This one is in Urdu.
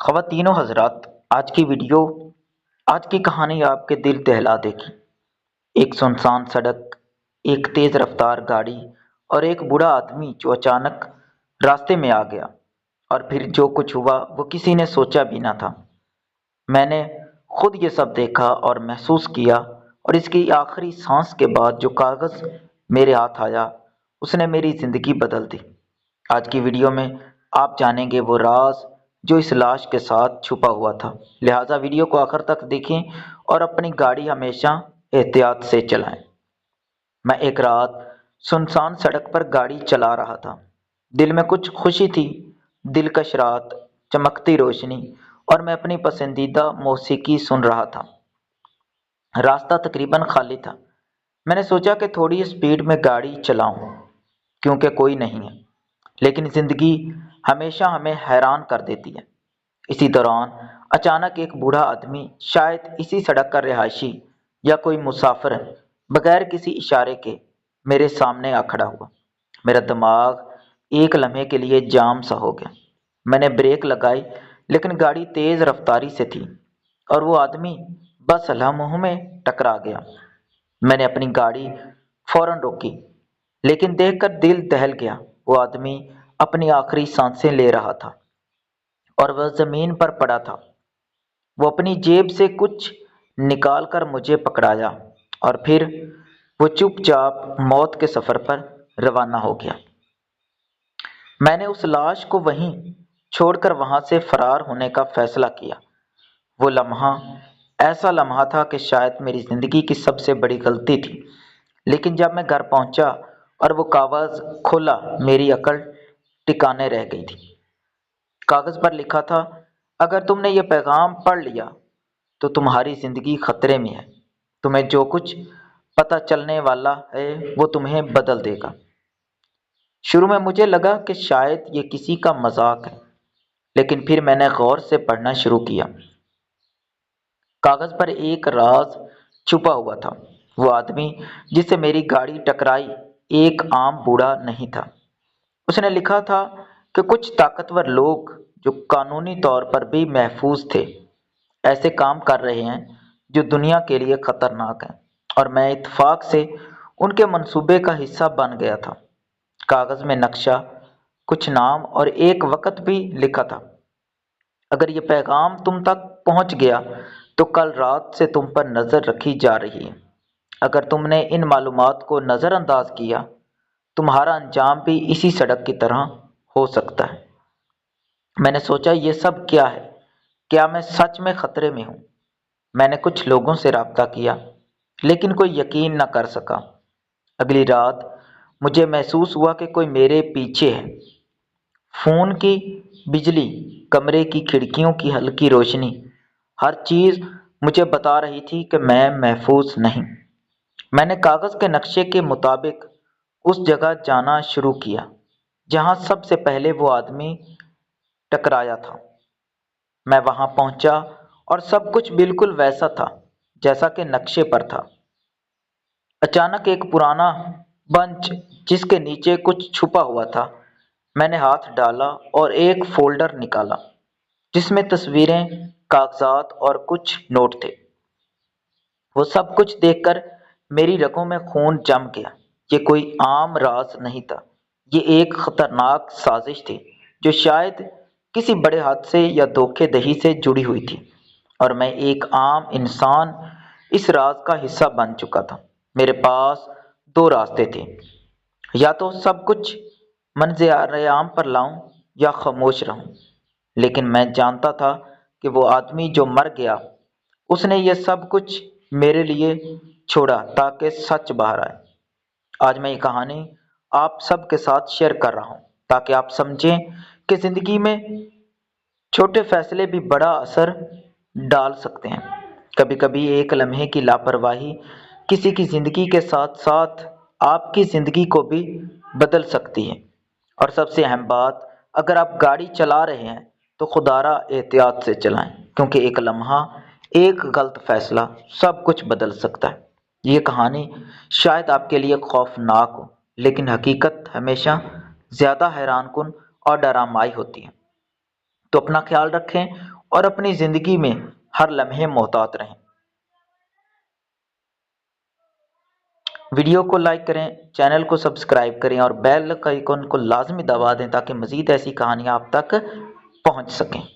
خواتین و حضرات، آج کی کہانی آپ کے دل دہلا دے گی۔ ایک سنسان سڑک، ایک تیز رفتار گاڑی اور ایک بوڑھا آدمی جو اچانک راستے میں آ گیا، اور پھر جو کچھ ہوا وہ کسی نے سوچا بھی نہ تھا۔ میں نے خود یہ سب دیکھا اور محسوس کیا، اور اس کی آخری سانس کے بعد جو کاغذ میرے ہاتھ آیا اس نے میری زندگی بدل دی۔ آج کی ویڈیو میں آپ جانیں گے وہ راز جو اس لاش کے ساتھ چھپا ہوا تھا، لہٰذا ویڈیو کو آخر تک دیکھیں اور اپنی گاڑی ہمیشہ احتیاط سے چلائیں۔ میں ایک رات سنسان سڑک پر گاڑی چلا رہا تھا۔ دل میں کچھ خوشی تھی، دلکش رات، چمکتی روشنی، اور میں اپنی پسندیدہ موسیقی سن رہا تھا۔ راستہ تقریباً خالی تھا۔ میں نے سوچا کہ تھوڑی اسپیڈ میں گاڑی چلاؤں کیونکہ کوئی نہیں ہے، لیکن زندگی ہمیشہ ہمیں حیران کر دیتی ہے۔ اسی دوران اچانک ایک بوڑھا آدمی، شاید اسی سڑک کا رہائشی یا کوئی مسافر، بغیر کسی اشارے کے میرے سامنے آ کھڑا ہوا۔ میرا دماغ ایک لمحے کے لیے جام سا ہو گیا۔ میں نے بریک لگائی لیکن گاڑی تیز رفتاری سے تھی اور وہ آدمی بس لمحوں میں ٹکرا گیا۔ میں نے اپنی گاڑی فوراً روکی، لیکن دیکھ کر دل دہل گیا۔ وہ آدمی اپنی آخری سانسیں لے رہا تھا اور وہ زمین پر پڑا تھا۔ وہ اپنی جیب سے کچھ نکال کر مجھے پکڑایا اور پھر وہ چپ چاپ موت کے سفر پر روانہ ہو گیا۔ میں نے اس لاش کو وہیں چھوڑ کر وہاں سے فرار ہونے کا فیصلہ کیا۔ وہ لمحہ ایسا لمحہ تھا کہ شاید میری زندگی کی سب سے بڑی غلطی تھی، لیکن جب میں گھر پہنچا اور وہ کاغذ کھولا، میری عقل ٹکانے رہ گئی تھی۔ کاغذ پر لکھا تھا، اگر تم نے یہ پیغام پڑھ لیا تو تمہاری زندگی خطرے میں ہے۔ تمہیں جو کچھ پتہ چلنے والا ہے وہ تمہیں بدل دے گا۔ شروع میں مجھے لگا کہ شاید یہ کسی کا مذاق ہے، لیکن پھر میں نے غور سے پڑھنا شروع کیا۔ کاغذ پر ایک راز چھپا ہوا تھا۔ وہ آدمی جس سے میری گاڑی ٹکرائی ایک عام بوڑھا نہیں تھا۔ اس نے لکھا تھا کہ کچھ طاقتور لوگ جو قانونی طور پر بھی محفوظ تھے، ایسے کام کر رہے ہیں جو دنیا کے لیے خطرناک ہیں، اور میں اتفاق سے ان کے منصوبے کا حصہ بن گیا تھا۔ کاغذ میں نقشہ، کچھ نام اور ایک وقت بھی لکھا تھا۔ اگر یہ پیغام تم تک پہنچ گیا تو کل رات سے تم پر نظر رکھی جا رہی ہے۔ اگر تم نے ان معلومات کو نظر انداز کیا، تمہارا انجام بھی اسی سڑک کی طرح ہو سکتا ہے۔ میں نے سوچا، یہ سب کیا ہے؟ کیا میں سچ میں خطرے میں ہوں؟ میں نے کچھ لوگوں سے رابطہ کیا، لیکن کوئی یقین نہ کر سکا۔ اگلی رات مجھے محسوس ہوا کہ کوئی میرے پیچھے ہے۔ فون کی بجلی، کمرے کی کھڑکیوں کی ہلکی روشنی، ہر چیز مجھے بتا رہی تھی کہ میں محفوظ نہیں۔ میں نے کاغذ کے نقشے کے مطابق اس جگہ جانا شروع کیا جہاں سب سے پہلے وہ آدمی ٹکرایا تھا۔ میں وہاں پہنچا اور سب کچھ بالکل ویسا تھا جیسا کہ نقشے پر تھا۔ اچانک ایک پرانا بنچ جس کے نیچے کچھ چھپا ہوا تھا، میں نے ہاتھ ڈالا اور ایک فولڈر نکالا جس میں تصویریں، کاغذات اور کچھ نوٹ تھے۔ وہ سب کچھ دیکھ کر میری رگوں میں خون جم گیا۔ یہ کوئی عام راز نہیں تھا، یہ ایک خطرناک سازش تھی جو شاید کسی بڑے حادثے یا دھوکے دہی سے جڑی ہوئی تھی، اور میں ایک عام انسان اس راز کا حصہ بن چکا تھا۔ میرے پاس دو راستے تھے، یا تو سب کچھ منظر عام پر لاؤں یا خاموش رہوں، لیکن میں جانتا تھا کہ وہ آدمی جو مر گیا، اس نے یہ سب کچھ میرے لیے چھوڑا تاکہ سچ باہر آئے۔ آج میں یہ کہانی آپ سب کے ساتھ شیئر کر رہا ہوں تاکہ آپ سمجھیں کہ زندگی میں چھوٹے فیصلے بھی بڑا اثر ڈال سکتے ہیں۔ کبھی کبھی ایک لمحے کی لاپرواہی کسی کی زندگی کے ساتھ ساتھ آپ کی زندگی کو بھی بدل سکتی ہے۔ اور سب سے اہم بات، اگر آپ گاڑی چلا رہے ہیں تو خدارا احتیاط سے چلائیں، کیونکہ ایک لمحہ، ایک غلط فیصلہ سب کچھ بدل سکتا ہے۔ یہ کہانی شاید آپ کے لیے خوفناک ہو، لیکن حقیقت ہمیشہ زیادہ حیران کن اور ڈرامائی ہوتی ہے۔ تو اپنا خیال رکھیں اور اپنی زندگی میں ہر لمحے محتاط رہیں۔ ویڈیو کو لائک کریں، چینل کو سبسکرائب کریں اور بیل آئیکن کو لازمی دبا دیں تاکہ مزید ایسی کہانیاں آپ تک پہنچ سکیں۔